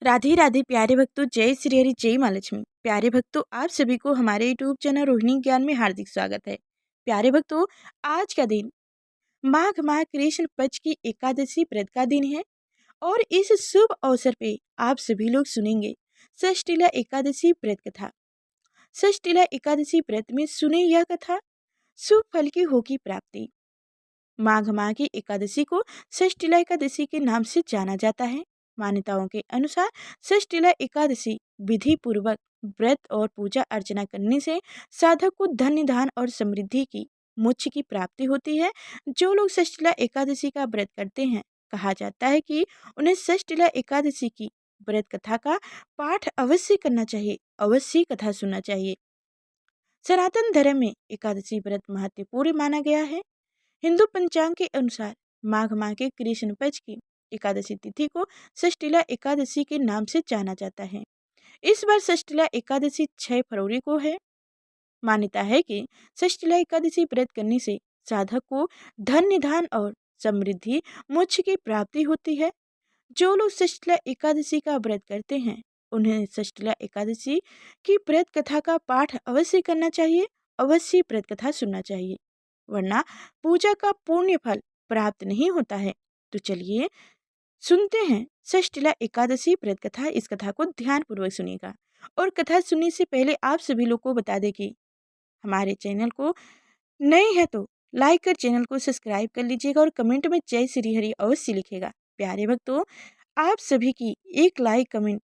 राधे राधे प्यारे भक्तों, जय श्री हरि, जय माँ लक्ष्मी। प्यारे भक्तों, आप सभी को हमारे यूट्यूब चैनल रोहिणी ज्ञान में हार्दिक स्वागत है। प्यारे भक्तों, आज का दिन माघ माह कृष्ण पक्ष की एकादशी व्रत का दिन है और इस शुभ अवसर पे आप सभी लोग सुनेंगे षष्टिला एकादशी व्रत कथा। षष्टिला एकादशी व्रत में सुने यह कथा, शुभ फल की होगी प्राप्ति। माघ माह की एकादशी को षष्टिला एकादशी के नाम से जाना जाता है। मान्यताओं के अनुसार षष्टिला एकादशी विधि पूर्वक व्रत और पूजा अर्चना करने से साधक को धन्य धान और समृद्धि की मोक्ष की प्राप्ति होती है। जो लोग षष्टिला एकादशी का व्रत करते हैं, कहा जाता है कि उन्हें षष्टिला एकादशी की व्रत कथा का पाठ अवश्य करना चाहिए, अवश्य कथा सुनना चाहिए। सनातन धर्म में एकादशी व्रत महत्वपूर्ण माना गया है। हिंदू पंचांग के अनुसार माघ माह के कृष्ण पक्ष की एकादशी तिथि को षष्टिला एकादशी के नाम से जाना जाता है। इस बार षष्टिला एकादशी 6 फरवरी को है। मान्यता है कि षष्टिला एकादशी व्रत करने से साधक को धन निधान और समृद्धि मोक्ष की प्राप्ति होती है। जो लोग षष्टिला एकादशी का व्रत करते हैं, उन्हें षष्टिला एकादशी की व्रत कथा का पाठ अवश्य करना चाहिए, अवश्य व्रत कथा सुनना चाहिए, वरना पूजा का पुण्य फल प्राप्त नहीं होता है। तो चलिए सुनते हैं षष्टिला एकादशी व्रत कथा। इस कथा को ध्यान पूर्वक सुनिएगा। और कथा सुनने से पहले आप सभी लोग को बता दें कि हमारे चैनल को नए हैं तो लाइक कर चैनल को सब्सक्राइब कर लीजिएगा और कमेंट में जय श्री हरि अवश्य लिखेगा। प्यारे भक्तों, आप सभी की एक लाइक कमेंट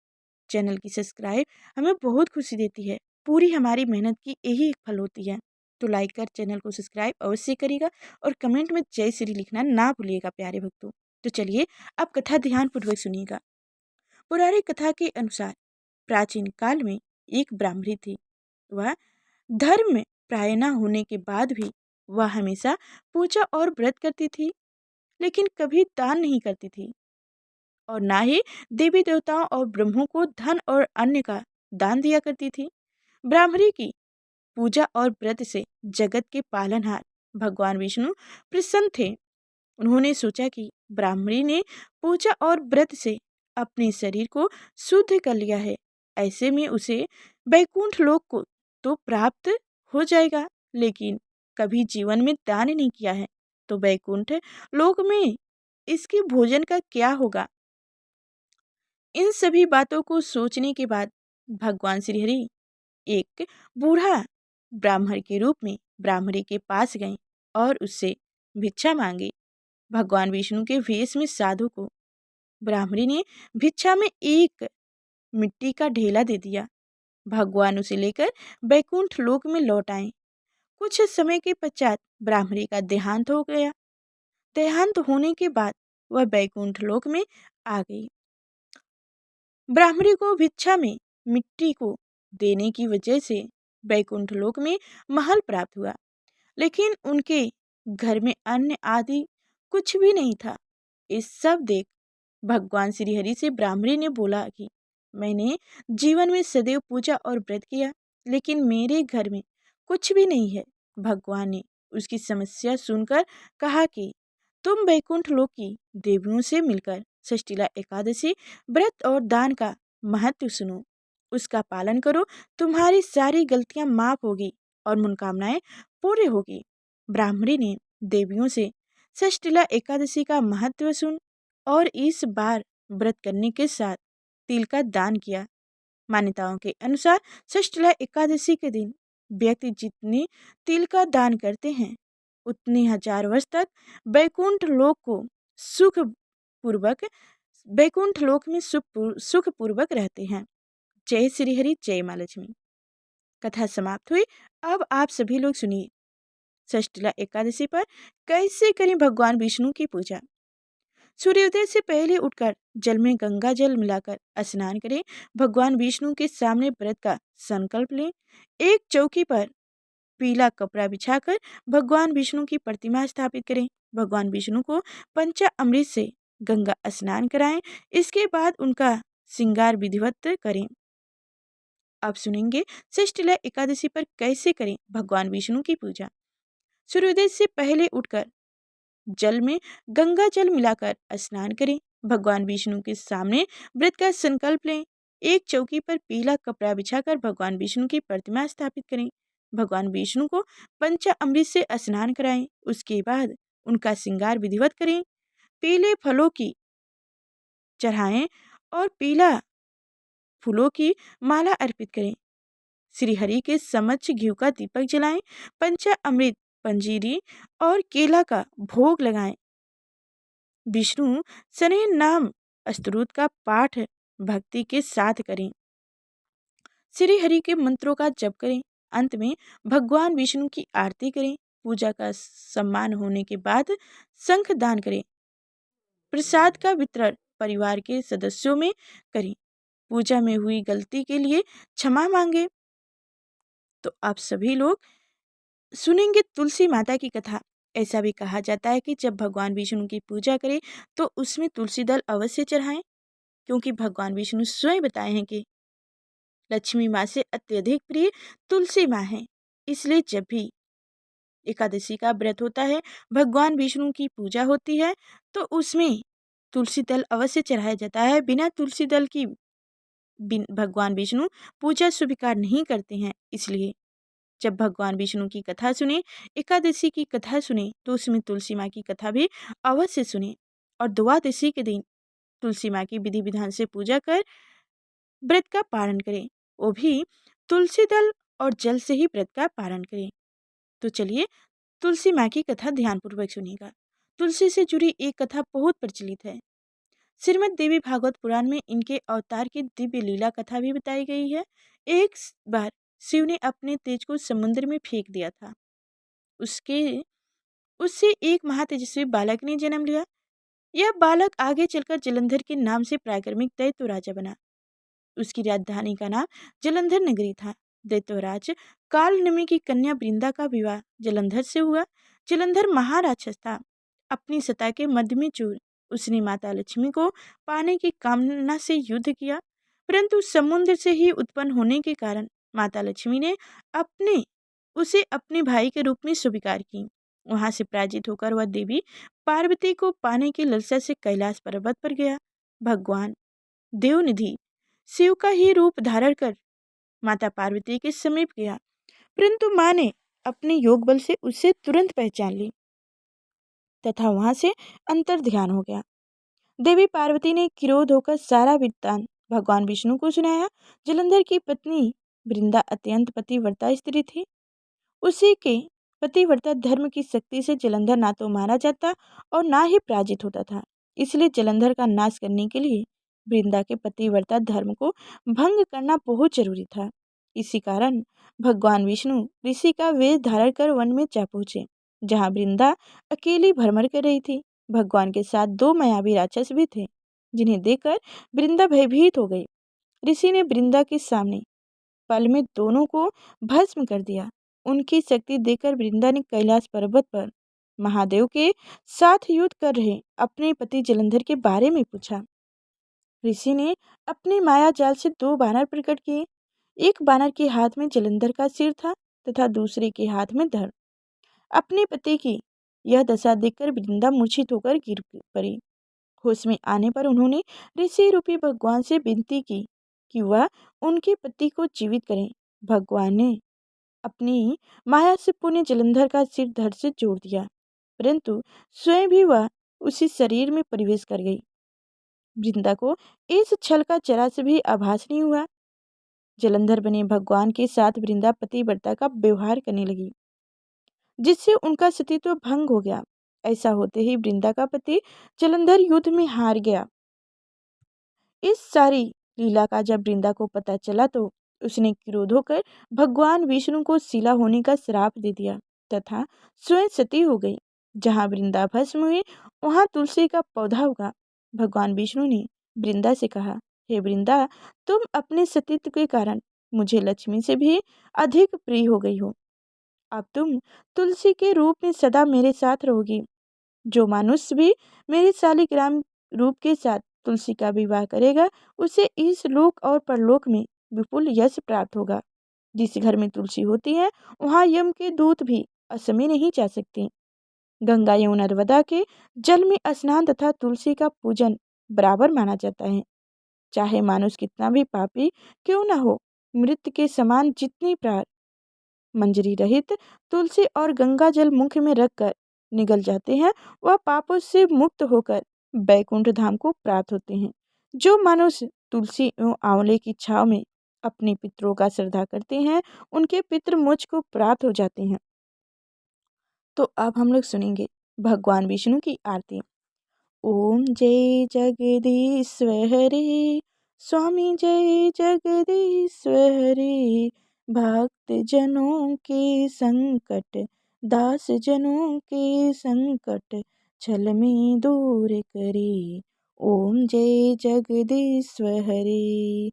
चैनल की सब्सक्राइब हमें बहुत खुशी देती है। पूरी हमारी मेहनत की यही एक फल होती है। तो लाइक कर चैनल को सब्सक्राइब अवश्य करिएगा और कमेंट में जय श्री लिखना ना भूलिएगा। प्यारे भक्तों, तो चलिए अब कथा ध्यानपूर्वक सुनिएगा। पौराणिक कथा के अनुसार प्राचीन काल में एक ब्राह्मणी थी। वह धर्म में प्राय न होने के बाद भी वह हमेशा पूजा और व्रत करती थी, लेकिन कभी दान नहीं करती थी और ना ही देवी देवताओं और ब्रह्मों को धन और अन्न का दान दिया करती थी। ब्राह्मणी की पूजा और व्रत से जगत के पालनहार भगवान विष्णु प्रसन्न थे। उन्होंने सोचा कि ब्राह्मणी ने पूजा और व्रत से अपने शरीर को शुद्ध कर लिया है, ऐसे में उसे वैकुंठ लोक को तो प्राप्त हो जाएगा, लेकिन कभी जीवन में दान नहीं किया है तो वैकुंठ लोक में इसके भोजन का क्या होगा। इन सभी बातों को सोचने के बाद भगवान श्रीहरि एक बूढ़ा ब्राह्मण के रूप में ब्राह्मणी के पास गए और उससे भिक्षा मांगी। भगवान विष्णु के वेश में साधु को ब्राह्मणी ने भिक्षा में एक मिट्टी का ढेला दे दिया। भगवान उसे लेकर बैकुंठ लोक में लौट आए। कुछ समय के पश्चात ब्राह्मणी का देहांत हो गया। देहांत होने के बाद वह बैकुंठ लोक में आ गई। ब्राह्मणी को भिक्षा में मिट्टी को देने की वजह से बैकुंठ लोक में महल प्राप्त हुआ, लेकिन उनके घर में अन्न आदि कुछ भी नहीं था। इस सब देख भगवान श्री हरि से ब्राह्मणी ने बोला कि मैंने जीवन में सदैव पूजा और व्रत किया, लेकिन मेरे घर में कुछ भी नहीं है। भगवान ने उसकी समस्या सुनकर कहा कि तुम वैकुंठ लोक की देवियों से मिलकर षष्टिला एकादशी व्रत और दान का महत्व सुनो, उसका पालन करो, तुम्हारी सारी गलतियां माफ होगी और मनोकामनाएं पूरी होगी। ब्राह्मणी ने देवियों से षष्टिला एकादशी का महत्व सुन और इस बार व्रत करने के साथ तिल का दान किया। मान्यताओं के अनुसार षष्टिला एकादशी के दिन व्यक्ति जितने तिल का दान करते हैं, उतने हजार वर्ष तक बैकुंठ लोक को सुख पूर्वक बैकुंठ लोक में सुख पूर्वक रहते हैं। जय श्री हरि, जय माँ लक्ष्मी। कथा समाप्त हुई। अब आप सभी लोग सुनिए षष्टिला एकादशी पर कैसे करें भगवान विष्णु की पूजा। सूर्योदय से पहले उठकर जल में गंगा जल मिलाकर स्नान करें। भगवान विष्णु के सामने व्रत का संकल्प लें। एक चौकी पर पीला कपड़ा बिछाकर भगवान विष्णु की प्रतिमा स्थापित करें। भगवान विष्णु को पंचामृत से गंगा स्नान कराएं। इसके बाद उनका श्रृंगार विधिवत करें। अब सुनेंगे षष्टिला एकादशी पर कैसे करें भगवान विष्णु की पूजा। सूर्योदय से पहले उठकर जल में गंगा जल मिलाकर स्नान करें। भगवान विष्णु के सामने व्रत का संकल्प लें। एक चौकी पर पीला कपड़ा बिछाकर भगवान विष्णु की प्रतिमा स्थापित करें। भगवान विष्णु को पंचामृत से स्नान कराएं। उसके बाद उनका श्रृंगार विधिवत करें। पीले फलों की चढ़ाएं और पीला फूलों की माला अर्पित करें। श्री हरि के समक्ष घी का दीपक जलाएं। पंचामृत, पंजीरी और केला का भोग लगाएं। विष्णु शनि नाम स्तोत्र का पाठ भक्ति के साथ करें। श्री हरि के मंत्रों का जप करें। अंत में भगवान विष्णु की आरती करें। पूजा का सम्मान होने के बाद शंख दान करें। प्रसाद का वितरण परिवार के सदस्यों में करें। पूजा में हुई गलती के लिए क्षमा मांगे। तो आप सभी लोग सुनेंगे तुलसी माता की कथा। ऐसा भी कहा जाता है कि जब भगवान विष्णु की पूजा करें तो उसमें तुलसी दल अवश्य चढ़ाएं, क्योंकि भगवान विष्णु स्वयं बताए हैं कि लक्ष्मी माँ से अत्यधिक प्रिय तुलसी माँ है। इसलिए जब भी एकादशी का व्रत होता है, भगवान विष्णु की पूजा होती है, तो उसमें तुलसी दल अवश्य चढ़ाया जाता है। बिना तुलसी दल की भगवान विष्णु पूजा स्वीकार नहीं करते हैं। इसलिए जब भगवान विष्णु की कथा सुने, एकादशी की कथा सुने, तो उसमें तुलसी माँ की कथा भी अवश्य सुने। और द्वादशी के दिन तुलसी माँ की विधि विधान से पूजा कर व्रत का पारण करें। वो भी तुलसी दल और जल से ही व्रत का पारण करें। तो चलिए तुलसी माँ की कथा ध्यानपूर्वक सुनिएगा। तुलसी से जुड़ी एक कथा बहुत प्रचलित है। श्रीमद् देवी भागवत पुराण में इनके अवतार की दिव्य लीला कथा भी बताई गई है। एक बार शिव ने अपने तेज को समुद्र में फेंक दिया था। उससे एक महातेजस्वी बालक ने जन्म लिया। यह बालक आगे चलकर जलंधर के नाम से प्राक्रमिक दैत्य राजा बना। उसकी राजधानी का नाम जलंधर नगरी था। दैत्यराज काल नमी की कन्या वृंदा का विवाह जलंधर से हुआ। जलंधर महाराक्षस था, अपनी सत्ता के मध्य में चूर। उसने माता लक्ष्मी को पाने की कामना से युद्ध किया, परंतु समुद्र से ही उत्पन्न होने के कारण माता लक्ष्मी ने उसे अपने भाई के रूप में स्वीकार की। वहां से पराजित होकर वह देवी पार्वती को पाने की लालसा से कैलाश पर्वत पर गया। भगवान देवनिधि शिव का ही रूप धारण कर माता पार्वती के समीप गया, परंतु मां ने अपने योग बल से उसे तुरंत पहचान ली तथा वहां से अंतर ध्यान हो गया। देवी पार्वती ने क्रोध होकर सारा वृत्तांत भगवान विष्णु को सुनाया। जलंधर की पत्नी वृंदा अत्यंत पतिव्रता स्त्री थी। उसी के पतिव्रता धर्म की शक्ति से जलंधर ना तो मारा जाता और ना ही पराजित होता था। इसलिए जलंधर का नाश करने के लिए वृंदा के पतिव्रता धर्म को भंग करना बहुत जरूरी था। इसी कारण भगवान विष्णु ऋषि का वेश धारण कर वन में जा पहुंचे, जहाँ वृंदा अकेली भ्रमण कर रही थी। भगवान के साथ दो मायावी राक्षस भी थे, जिन्हें देखकर वृंदा भयभीत हो गई। ऋषि ने वृंदा के सामने पल में दोनों को भस्म कर दिया। उनकी शक्ति देखकर वृंदा ने कैलाश पर्वत पर महादेव के साथ युद्ध कर रहे अपने पति जलंधर के बारे में पूछा। ऋषि ने अपनी माया जाल से दो बानर प्रकट किए। एक बानर के हाथ में जलंधर का सिर था तथा दूसरे के हाथ में धड़। अपने पति की यह दशा देखकर वृंदा मूर्छित होकर गिर पड़ी। होश में आने पर उन्होंने ऋषि रूपी भगवान से विनती की कि वह उनके पति को जीवित करें। भगवान ने अपनी माया से पुण्य जलंधर का सिर धड़ से जोड़ दिया, परंतु स्वयं भी वह उसी शरीर में प्रवेश कर गई। वृंदा को इस छल का जरा से भी आभास नहीं हुआ। जलंधर बने भगवान के साथ वृंदा पतिव्रता का व्यवहार करने लगी, जिससे उनका सतीत्व भंग हो गया। ऐसा होते ही वृंदा का पति जलंधर युद्ध में हार गया। इस सारी लीला का जब वृंदा को पता चला तो उसने क्रोध होकर भगवान विष्णु को शिला होने का श्राप दे दिया तथा स्वयं सती हो गई। जहाँ वृंदा भस्म हुई वहाँ तुलसी का पौधा उगा। भगवान विष्णु ने वृंदा से कहा, हे वृंदा, तुम अपने सतीत्व के कारण मुझे लक्ष्मी से भी अधिक प्रिय हो गई हो। अब तुम तुलसी के रूप में सदा मेरे साथ रहोगी। जो मनुष्य भी मेरे शालिग्राम रूप के साथ तुलसी का विवाह करेगा, उसे इस लोक और परलोक में विपुल यश प्राप्त होगा। जिस घर में तुलसी होती है वहाँ यम के दूत भी असमय नहीं जा सकते। गंगा एवं नर्मदा के जल में स्नान तथा तुलसी का पूजन बराबर माना जाता है। चाहे मानुष कितना भी पापी क्यों न हो, मृत्यु के समान जितनी प्रार मंजरी रहित तुलसी और गंगा जल मुख में रखकर निगल जाते हैं, वह पापों से मुक्त होकर बैकुंठ धाम को प्राप्त होते हैं। जो मनुष्य तुलसी एवं आंवले की छाव में अपने पितरों का श्रद्धा करते हैं, उनके पितृ मोक्ष को प्राप्त हो जाते हैं। तो अब हम लोग सुनेंगे भगवान विष्णु की आरती। ओम जय जगदीश्वरे, स्वामी जय जगदीश्वरे। भक्त जनों के संकट, दास जनों के संकट, छल में दूर करे। ओम जय जगदीश्वरे।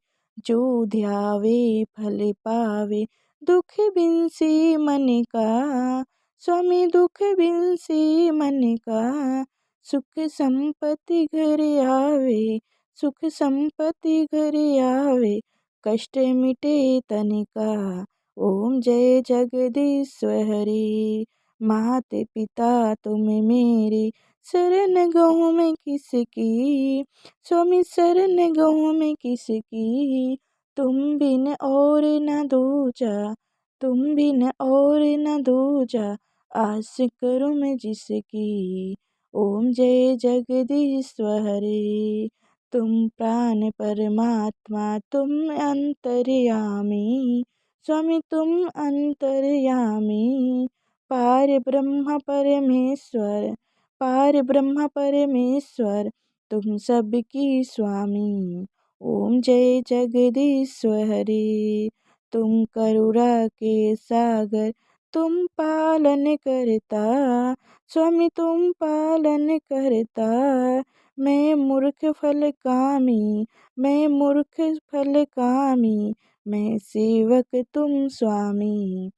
जो ध्यावे फल पावे, दुख बिनसे मन का। स्वामी दुख बिनसे मन का, सुख संपत्ति घर आवे। सुख संपत्ति घर आवे, कष्ट मिटे तन का। ओम जय जगदीश्वरे। मात पिता तुम मेरे, शरण गहूँ में किसकी। स्वामी शरण गहूँ में किसकी, तुम बिन और न दूजा। तुम बिन और न दूजा, आस करूँ मैं जिसकी। ओम जय जगदीश्वरे। तुम प्राण परमात्मा, तुम अंतर्यामी। स्वामी तुम अंतर्यामी। पार ब्रह्म परमेश्वर, पार ब्रह्म परमेश्वर, तुम सबकी स्वामी। ओम जय जगदीश्वरे। तुम करुणा के सागर, तुम पालन करता। स्वामी तुम पालन करता। मैं मूर्ख फल कामी, मैं मूर्ख फल कामी, मैं सेवक तुम स्वामी।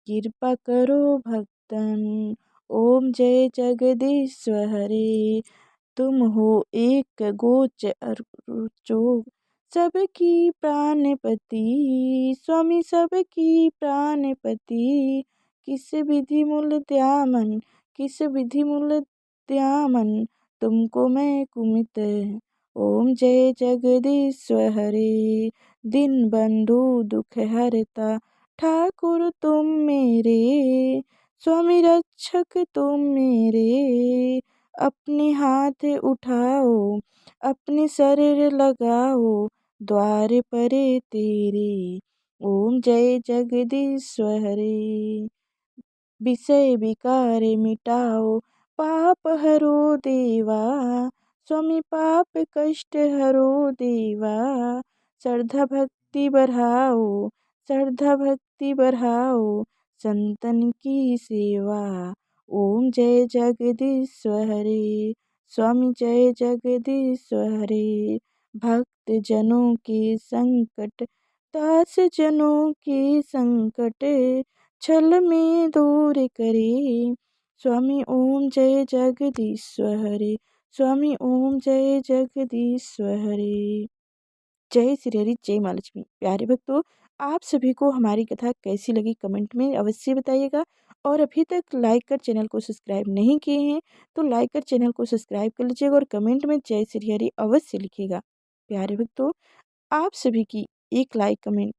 कृपा करो भक्तन। ओम जय जगदीश्वरे। तुम हो एक गोचर जो, सबकी प्राणपति। स्वामी सबकी प्राणपति, किस विधि मूल त्यामन, किस विधि मूल त्यामन, तुमको मैं कुमित। ओम जय जगदीश्वरे। दिन बंधु दुख हरता, ठाकुर तुम मेरे। स्वामी रक्षक तुम मेरे। अपने हाथ उठाओ, अपने शरीर लगाओ, द्वार परे तेरे। ओम जय जगदीश्वरे। विषय विकार मिटाओ, पाप हरो देवा। स्वामी पाप कष्ट हरो देवा। श्रद्धा भक्ति बढ़ाओ, श्रद्धा भक्ति बढ़ाओ, संतन की सेवा। ओम जय जगदीश्वरे। स्वामी जय जगदीश्वरे। भक्त जनों के संकट, दास जनों के संकट, छल में दूर करे। स्वामी ओम जय जगदीश्वरे। स्वामी ओम जय जगदीश्वरे। जय श्री हरि, जय माँ लक्ष्मी। प्यारे भक्तों, आप सभी को हमारी कथा कैसी लगी कमेंट में अवश्य बताइएगा। और अभी तक लाइक कर चैनल को सब्सक्राइब नहीं किए हैं तो लाइक कर चैनल को सब्सक्राइब कर लीजिएगा और कमेंट में जय श्री हरि अवश्य लिखिएगा। प्यारे भक्तों, आप सभी की एक लाइक कमेंट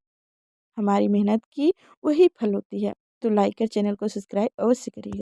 हमारी मेहनत की वही फल होती है। तो लाइक कर चैनल को सब्सक्राइब अवश्य करिएगा।